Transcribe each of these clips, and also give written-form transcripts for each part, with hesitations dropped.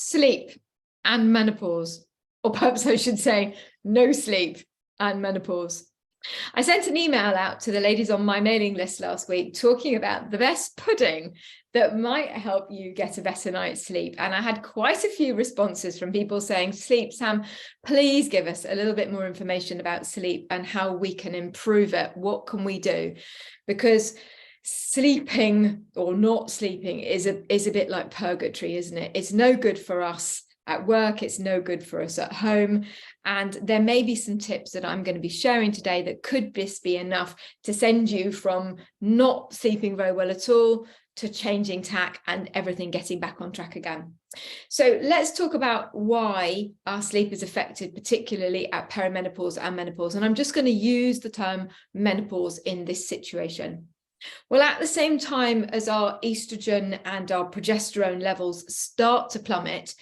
sleep and menopause, or perhaps I should say no sleep and menopause. I sent an email out to the ladies on my mailing list last week talking about the best pudding that might help you get a better night's sleep. And I had quite a few responses from people saying, "Sleep, Sam, please give us a little bit more information about sleep and how we can improve it. What can we do?" Because sleeping or not sleeping is a bit like purgatory, isn't it? It's no good for us at work, it's no good for us at home. And there may be some tips that I'm going to be sharing today that could just be enough to send you from not sleeping very well at all to changing tack and everything getting back on track again. So let's talk about why our sleep is affected, particularly at perimenopause and menopause. And I'm just going to use the term menopause in this situation. Well, at the same time as our estrogen and our progesterone levels start to plummet,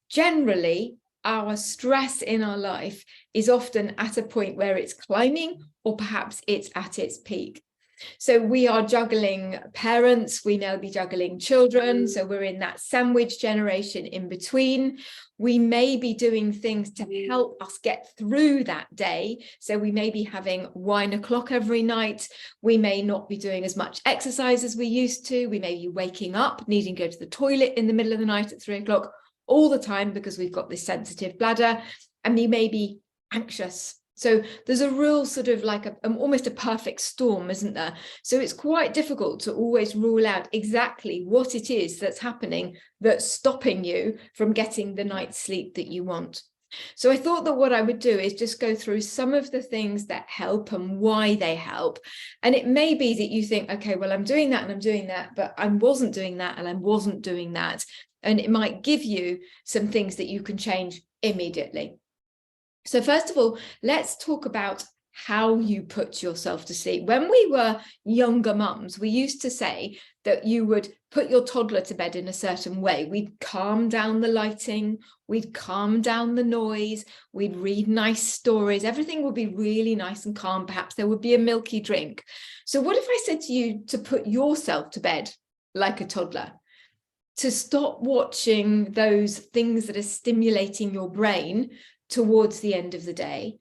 generally, our stress in our life is often at a point where it's climbing, or perhaps it's at its peak. So we are juggling parents, we may be juggling children, so we're in that sandwich generation in between. We may be doing things to help us get through that day. So we may be having wine o'clock every night. We may not be doing as much exercise as we used to. We may be waking up, needing to go to the toilet in the middle of the night at 3 o'clock all the time because we've got this sensitive bladder, and we may be anxious. So there's a real sort of like almost a perfect storm, isn't there? So it's quite difficult to always rule out exactly what it is that's happening that's stopping you from getting the night's sleep that you want. So I thought that what I would do is just go through some of the things that help and why they help. And it may be that you think, okay, well, I'm doing that and I'm doing that, but I wasn't doing that and I wasn't doing that. And it might give you some things that you can change immediately. So first of all, let's talk about how you put yourself to sleep. When we were younger mums, we used to say that you would put your toddler to bed in a certain way. We'd calm down the lighting, we'd calm down the noise, we'd read nice stories, everything would be really nice and calm. Perhaps there would be a milky drink. So what if I said to you to put yourself to bed like a toddler? To stop watching those things that are stimulating your brain towards the end of the day,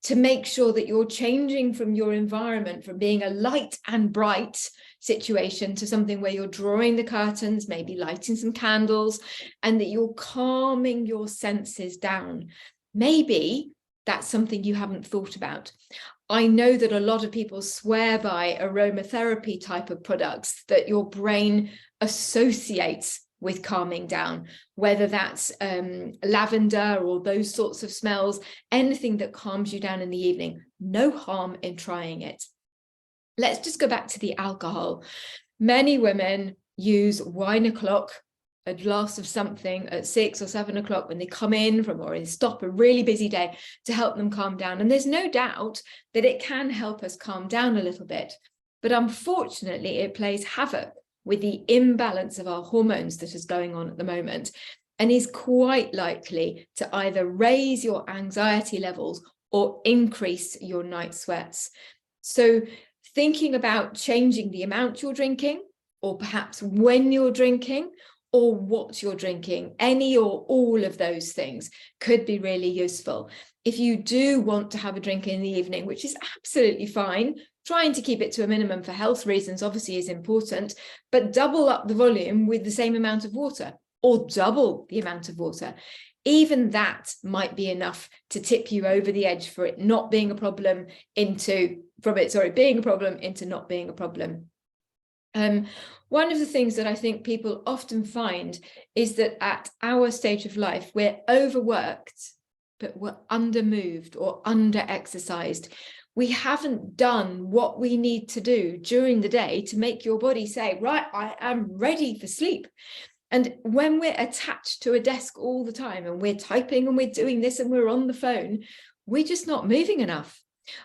to make sure that you're changing from your environment, from being a light and bright situation to something where you're drawing the curtains, maybe lighting some candles, and that you're calming your senses down. Maybe that's something you haven't thought about. I know that a lot of people swear by aromatherapy type of products that your brain associates with calming down, whether that's lavender or those sorts of smells, anything that calms you down in the evening. No harm in trying it. Let's just go back to the alcohol. Many women use wine o'clock, a glass of something at 6 or 7 o'clock when they come in from or stop a really busy day to help them calm down. And there's no doubt that it can help us calm down a little bit. But unfortunately, it plays havoc with the imbalance of our hormones that is going on at the moment, and is quite likely to either raise your anxiety levels or increase your night sweats. So thinking about changing the amount you're drinking, or perhaps when you're drinking, or what you're drinking, any or all of those things could be really useful. If you do want to have a drink in the evening, which is absolutely fine, trying to keep it to a minimum for health reasons obviously is important, but double up the volume with the same amount of water, or double the amount of water. Even that might be enough to tip you over the edge for it not being a problem into being a problem into not being a problem. One of the things that I think people often find is that at our stage of life, we're overworked, but we're undermoved or under-exercised. We haven't done what we need to do during the day to make your body say, right, I am ready for sleep. And when we're attached to a desk all the time and we're typing and we're doing this and we're on the phone, we're just not moving enough.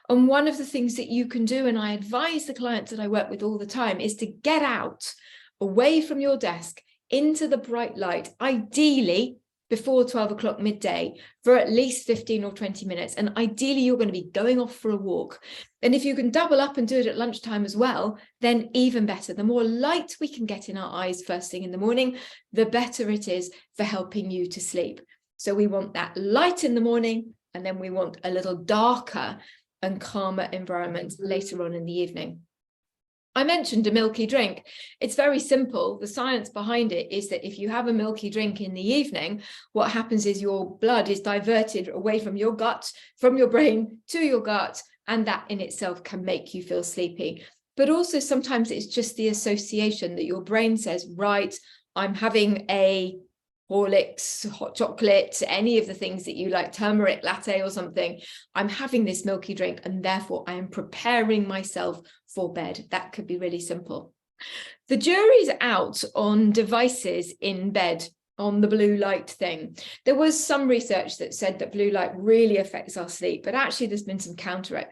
And one of the things that you can do, and I advise the clients that I work with all the time, is to get out away from your desk into the bright light, ideally before 12 o'clock midday for at least 15 or 20 minutes. And ideally, you're going to be going off for a walk. And if you can double up and do it at lunchtime as well, then even better. The more light we can get in our eyes first thing in the morning, the better it is for helping you to sleep. So we want that light in the morning, and then we want a little darker and calmer environment later on in the evening. I mentioned a milky drink. It's very simple. The science behind it is that if you have a milky drink in the evening, what happens is your blood is diverted away from your gut, from your brain to your gut, and that in itself can make you feel sleepy. But also sometimes it's just the association that your brain says, right, I'm having a Horlicks, hot chocolate, any of the things that you like, turmeric latte or something. I'm having this milky drink and therefore I am preparing myself for bed. That could be really simple. The jury's out on devices in bed, on the blue light thing. There was some research that said that blue light really affects our sleep, but actually there's been some counter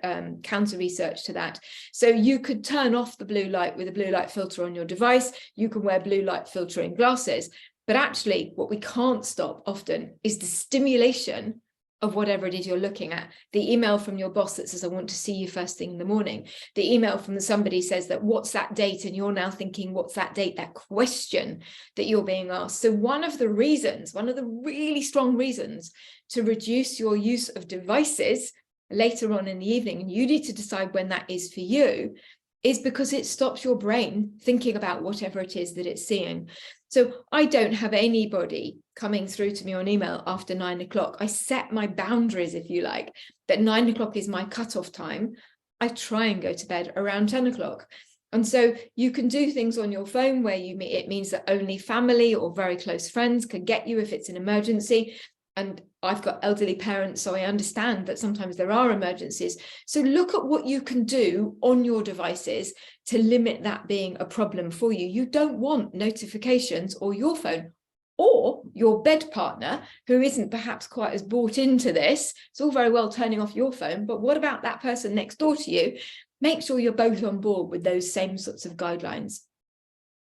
research to that. So you could turn off the blue light with a blue light filter on your device. You can wear blue light filtering glasses. But actually, what we can't stop often is the stimulation of whatever it is you're looking at. The email from your boss that says, I want to see you first thing in the morning. The email from somebody says that, what's that date? And you're now thinking, what's that date? That question that you're being asked. So one of the really strong reasons to reduce your use of devices later on in the evening, and you need to decide when that is for you, is because it stops your brain thinking about whatever it is that it's seeing. So I don't have anybody coming through to me on email after 9 o'clock. I set my boundaries, if you like, that 9 o'clock is my cutoff time. I try and go to bed around 10 o'clock. And so you can do things on your phone where it means that only family or very close friends can get you if it's an emergency. And I've got elderly parents, so I understand that sometimes there are emergencies. So look at what you can do on your devices to limit that being a problem for you. You don't want notifications or your phone or your bed partner who isn't perhaps quite as bought into this. It's all very well turning off your phone, but what about that person next door to you? Make sure you're both on board with those same sorts of guidelines.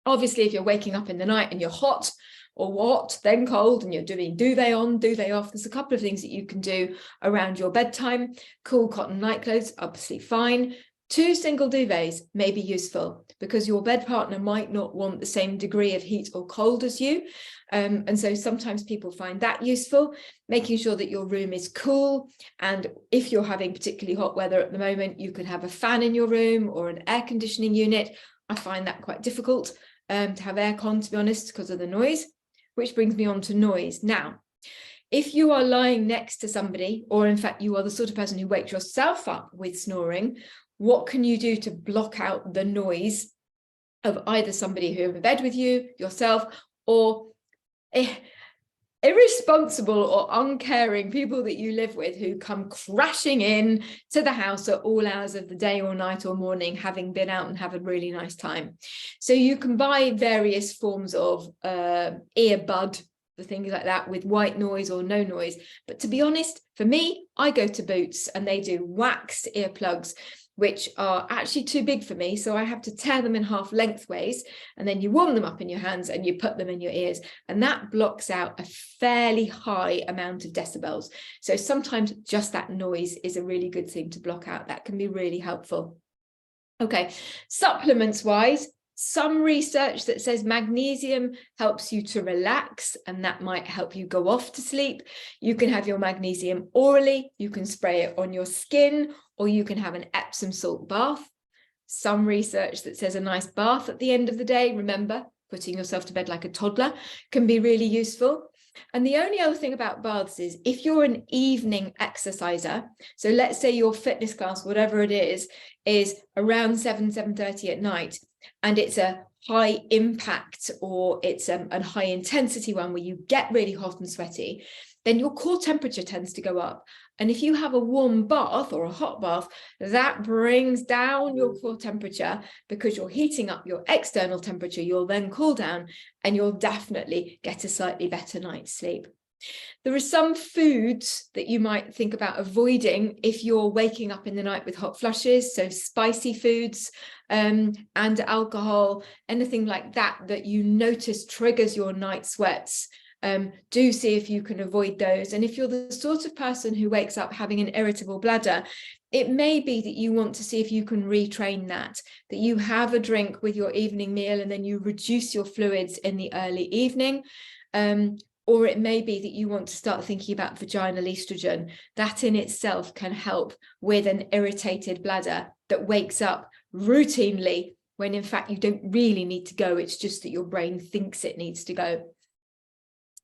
Obviously, if you're waking up in the night and you're hot, or what, then cold, and you're doing duvet on, duvet off, there's a couple of things that you can do around your bedtime. Cool cotton night clothes, obviously fine. 2 single duvets may be useful because your bed partner might not want the same degree of heat or cold as you. And so sometimes people find that useful, making sure that your room is cool. And if you're having particularly hot weather at the moment, you could have a fan in your room or an air conditioning unit. I find that quite difficult to have aircon, to be honest, because of the noise. Which brings me on to noise. Now, if you are lying next to somebody, or in fact, you are the sort of person who wakes yourself up with snoring, what can you do to block out the noise of either somebody who is in bed with you, yourself, or irresponsible or uncaring people that you live with who come crashing in to the house at all hours of the day or night or morning, having been out and have a really nice time. So you can buy various forms of earbud, the things like that, with white noise or no noise. But to be honest, for me, I go to Boots and they do waxed earplugs, which are actually too big for me. So I have to tear them in half lengthways, and then you warm them up in your hands and you put them in your ears. And that blocks out a fairly high amount of decibels. So sometimes just that noise is a really good thing to block out. That can be really helpful. Okay, supplements wise, some research that says magnesium helps you to relax, and that might help you go off to sleep. You can have your magnesium orally, you can spray it on your skin, or you can have an Epsom salt bath. Some research that says a nice bath at the end of the day, remember, putting yourself to bed like a toddler, can be really useful. And the only other thing about baths is if you're an evening exerciser, so let's say your fitness class, whatever it is around 7:30 at night, and it's a high impact or it's a high intensity one where you get really hot and sweaty, then your core temperature tends to go up. And if you have a warm bath or a hot bath, that brings down your core temperature because you're heating up your external temperature. You'll then cool down and you'll definitely get a slightly better night's sleep. There are some foods that you might think about avoiding if you're waking up in the night with hot flushes. So spicy foods and alcohol, anything like that that you notice triggers your night sweats. Do see if you can avoid those. And if you're the sort of person who wakes up having an irritable bladder, it may be that you want to see if you can retrain that you have a drink with your evening meal and then you reduce your fluids in the early evening. Or it may be that you want to start thinking about vaginal estrogen. That in itself can help with an irritated bladder that wakes up routinely when in fact you don't really need to go. It's just that your brain thinks it needs to go.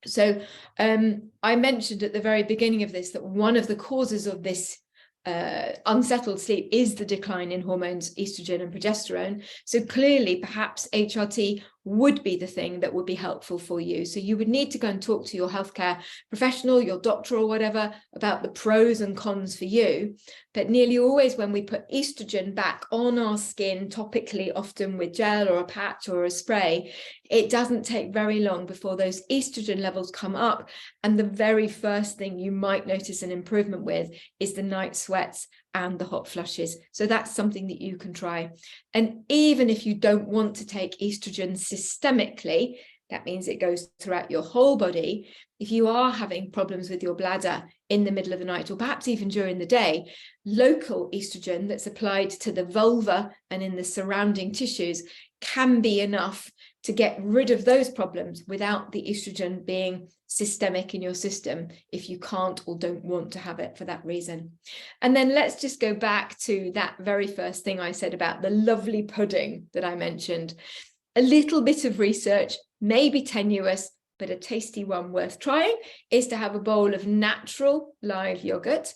So I mentioned at the very beginning of this that one of the causes of this unsettled sleep is the decline in hormones, estrogen and progesterone. So clearly, perhaps HRT would be the thing that would be helpful for you. So you would need to go and talk to your healthcare professional, your doctor or whatever, about the pros and cons for you. But nearly always when we put estrogen back on our skin topically, often with gel or a patch or a spray, it doesn't take very long before those estrogen levels come up. And the very first thing you might notice an improvement with is the night sweats and the hot flushes. So that's something that you can try. And even if you don't want to take estrogen systemically, that means it goes throughout your whole body. If you are having problems with your bladder in the middle of the night, or perhaps even during the day, local estrogen that's applied to the vulva and in the surrounding tissues can be enough to get rid of those problems without the estrogen being systemic in your system if you can't or don't want to have it for that reason. And then let's just go back to that very first thing I said about the lovely pudding that I mentioned. A little bit of research, maybe tenuous, but a tasty one worth trying, is to have a bowl of natural live yogurt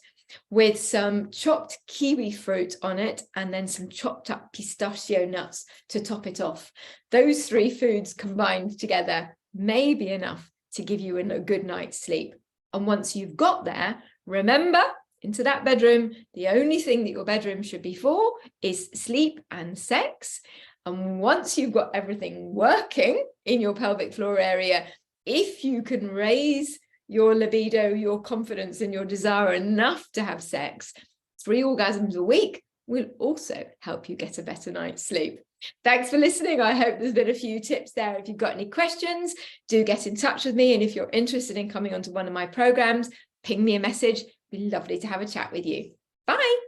with some chopped kiwi fruit on it and then some chopped up pistachio nuts to top it off. Those three foods combined together may be enough to give you a good night's sleep. And once you've got there, remember, into that bedroom, the only thing that your bedroom should be for is sleep and sex. And once you've got everything working in your pelvic floor area, if you can raise your libido, your confidence and your desire enough to have sex, 3 orgasms a week will also help you get a better night's sleep. Thanks for listening. I hope there's been a few tips there. If you've got any questions, do get in touch with me. And if you're interested in coming onto one of my programs, ping me a message. It'd be lovely to have a chat with you. Bye.